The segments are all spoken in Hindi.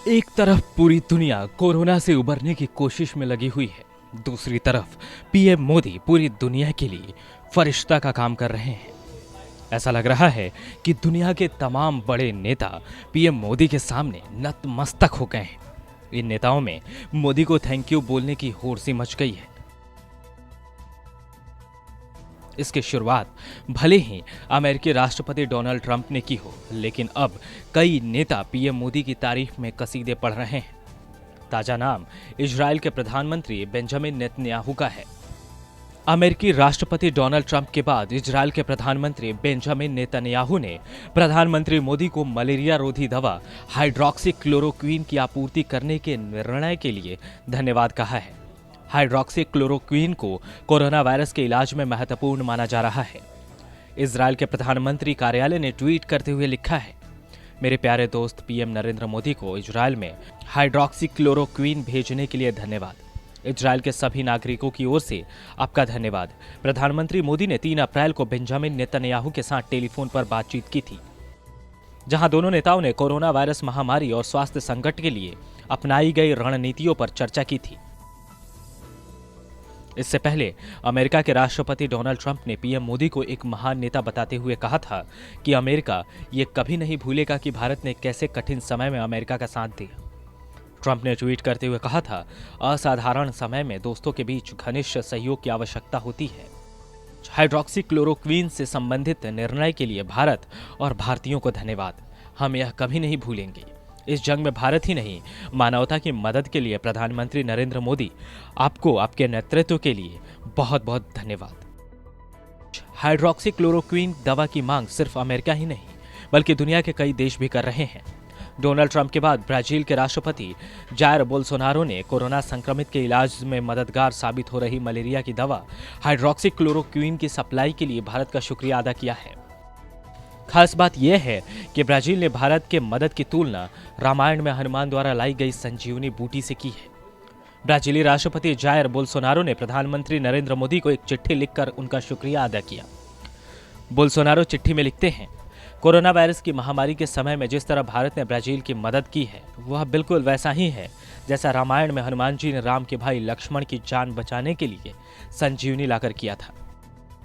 एक तरफ पूरी दुनिया कोरोना से उबरने की कोशिश में लगी हुई है, दूसरी तरफ पीएम मोदी पूरी दुनिया के लिए फरिश्ता का काम कर रहे हैं। ऐसा लग रहा है कि दुनिया के तमाम बड़े नेता पीएम मोदी के सामने नतमस्तक हो गए हैं। इन नेताओं में मोदी को थैंक यू बोलने की होड़ सी मच गई है। इसकी शुरुआत भले ही अमेरिकी राष्ट्रपति डोनाल्ड ट्रंप ने की हो, लेकिन अब कई नेता पीएम मोदी की तारीफ में कसीदे पढ़ रहे हैं। ताजा नाम इजराइल के प्रधानमंत्री बेंजामिन नेतन्याहू का है। अमेरिकी राष्ट्रपति डोनाल्ड ट्रंप के बाद इजराइल के प्रधानमंत्री बेंजामिन नेतन्याहू ने प्रधानमंत्री मोदी को मलेरिया रोधी दवा हाइड्रोक्सीक्लोरोक्वीन की आपूर्ति करने के निर्णय के लिए धन्यवाद कहा है। हाइड्रोक्सीक्लोरोक्वीन को कोरोना वायरस के इलाज में महत्वपूर्ण माना जा रहा है। इजराइल के प्रधानमंत्री कार्यालय ने ट्वीट करते हुए लिखा है, मेरे प्यारे दोस्त पीएम नरेंद्र मोदी को इजराइल में हाइड्रोक्सीक्लोरोक्वीन भेजने के लिए धन्यवाद। इजराइल के सभी नागरिकों की ओर से आपका धन्यवाद। प्रधानमंत्री मोदी ने 3 अप्रैल को बेंजामिन नेतन्याहू के साथ टेलीफोन पर बातचीत की थी, जहां दोनों नेताओं ने कोरोना वायरस महामारी और स्वास्थ्य संकट के लिए अपनाई गई रणनीतियों पर चर्चा की थी। इससे पहले अमेरिका के राष्ट्रपति डोनाल्ड ट्रंप ने पीएम मोदी को एक महान नेता बताते हुए कहा था कि अमेरिका ये कभी नहीं भूलेगा कि भारत ने कैसे कठिन समय में अमेरिका का साथ दिया। ट्रंप ने ट्वीट करते हुए कहा था, असाधारण समय में दोस्तों के बीच घनिष्ठ सहयोग की आवश्यकता होती है। हाइड्रोक्सीक्लोरोक्वीन से संबंधित निर्णय के लिए भारत और भारतीयों को धन्यवाद। हम यह कभी नहीं भूलेंगे। इस जंग में भारत ही नहीं, मानवता की मदद के लिए प्रधानमंत्री नरेंद्र मोदी, आपको आपके नेतृत्व के लिए बहुत बहुत धन्यवाद। हाइड्रोक्सीक्लोरोक्वीन दवा की मांग सिर्फ अमेरिका ही नहीं, बल्कि दुनिया के कई देश भी कर रहे हैं। डोनाल्ड ट्रंप के बाद ब्राजील के राष्ट्रपति जायर बोल्सोनारो ने कोरोना संक्रमित के इलाज में मददगार साबित हो रही मलेरिया की दवा हाइड्रोक्सीक्लोरोक्वीन की सप्लाई के लिए भारत का शुक्रिया अदा किया है। खास बात यह है कि ब्राजील ने भारत के मदद की तुलना रामायण में हनुमान द्वारा लाई गई संजीवनी बूटी से की है। ब्राजीली राष्ट्रपति जायर बोल्सोनारो ने प्रधानमंत्री नरेंद्र मोदी को एक चिट्ठी लिखकर उनका शुक्रिया अदा किया। बोल्सोनारो चिट्ठी में लिखते हैं, कोरोना वायरस की महामारी के समय में जिस तरह भारत ने ब्राजील की मदद की है, वह बिल्कुल वैसा ही है जैसा रामायण में हनुमान जी ने राम के भाई लक्ष्मण की जान बचाने के लिए संजीवनी लाकर किया था।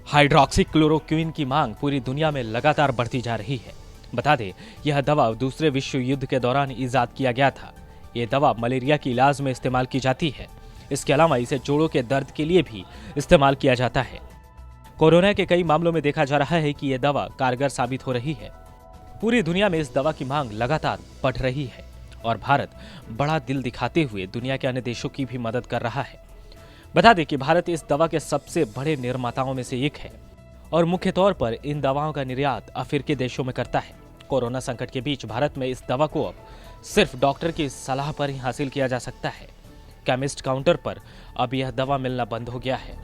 हाइड्रोक्सीक्लोरोक्वीन की मांग पूरी दुनिया में लगातार बढ़ती जा रही है। बता दें, यह दवा दूसरे विश्व युद्ध के दौरान इजाद किया गया था। यह दवा मलेरिया के इलाज में इस्तेमाल की जाती है। इसके अलावा इसे जोड़ों के दर्द के लिए भी इस्तेमाल किया जाता है। कोरोना के कई मामलों में देखा जा रहा है कि यह दवा कारगर साबित हो रही है। पूरी दुनिया में इस दवा की मांग लगातार बढ़ रही है और भारत बड़ा दिल दिखाते हुए दुनिया के अन्य देशों की भी मदद कर रहा है। बता दें कि भारत इस दवा के सबसे बड़े निर्माताओं में से एक है और मुख्य तौर पर इन दवाओं का निर्यात अफ्रीकी देशों में करता है। कोरोना संकट के बीच भारत में इस दवा को अब सिर्फ डॉक्टर की सलाह पर ही हासिल किया जा सकता है। केमिस्ट काउंटर पर अब यह दवा मिलना बंद हो गया है।